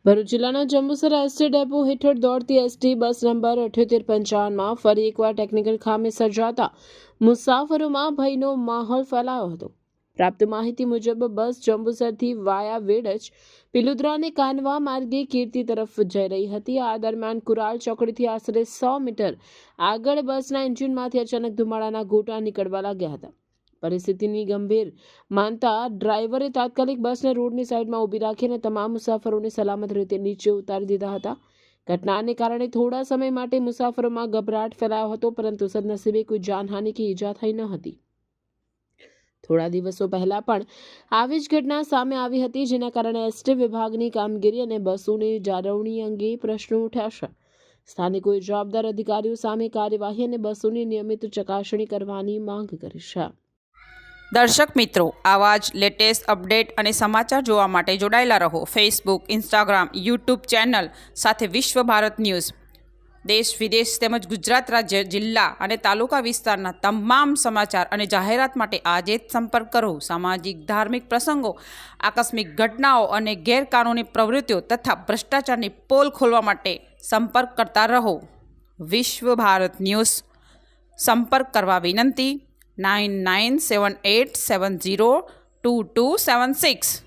ભરૂચ જિલ્લાના Jambusar ST depot હેઠળ દોડતી એસટી બસ નંબર 7855માં ફરી એકવાર ટેકનિકલ ખામી સર્જાતા મુસાફરોમાં ભયનો માહોલ ફેલાયો હતો। પ્રાપ્ત માહિતી મુજબ બસ જંબુસરથી વાયા વેડજ પિલુદ્રા અને કાનવા માર્ગે કીર્તિ તરફ જઈ રહી હતી। આ દરમિયાન કુરાલ ચોકડીથી આશરે 100 મીટર આગળ બસના એન્જિનમાંથી અચાનક ધુમાડાના ગોટા નીકળવા લાગ્યા હતા। પરિસ્થિતિની ગંભીર માનતા ડ્રાઈવરે તાત્કાલિક બસને રોડની સાઈડમાં ઊભી રાખી અને તમામ મુસાફરોને સલામત રીતે નીચે ઉતારી દીધા હતા। ઘટનાને કારણે થોડા સમય માટે મુસાફરોમાં ગભરાટ ફેલાયો હતો, પરંતુ સદનસીબે કોઈ જાનહાનિ કે ઈજા થઈ ન હતી। થોડા દિવસો પહેલા પણ આવી જ ઘટના સામે આવી હતી, જેના કારણે એસટી વિભાગની કામગીરી અને બસોની જાળવણી અંગે પ્રશ્નો ઉઠ્યા છે। સ્થાનિકોએ જવાબદાર અધિકારીઓ સામે કાર્યવાહી અને બસોની નિયમિત ચકાસણી કરવાની માંગ કરી છે। દર્શક મિત્રો, આવા જ લેટેસ્ટ અપડેટ અને સમાચાર જોવા માટે જોડાયેલા રહો ફેસબુક, ઇન્સ્ટાગ્રામ, યુટ્યુબ ચેનલ સાથે વિશ્વ ભારત ન્યૂઝ। દેશ વિદેશ તેમજ ગુજરાત રાજ્ય, જિલ્લા અને તાલુકા વિસ્તારના તમામ સમાચાર અને જાહેરાત માટે આજે જ સંપર્ક કરો। સામાજિક ધાર્મિક પ્રસંગો, આકસ્મિક ઘટનાઓ અને ગેરકાનૂની પ્રવૃત્તિઓ તથા ભ્રષ્ટાચારની પોલ ખોલવા માટે સંપર્ક કરતા રહો। વિશ્વ ભારત ન્યૂઝ સંપર્ક કરવા વિનંતી 9978702276।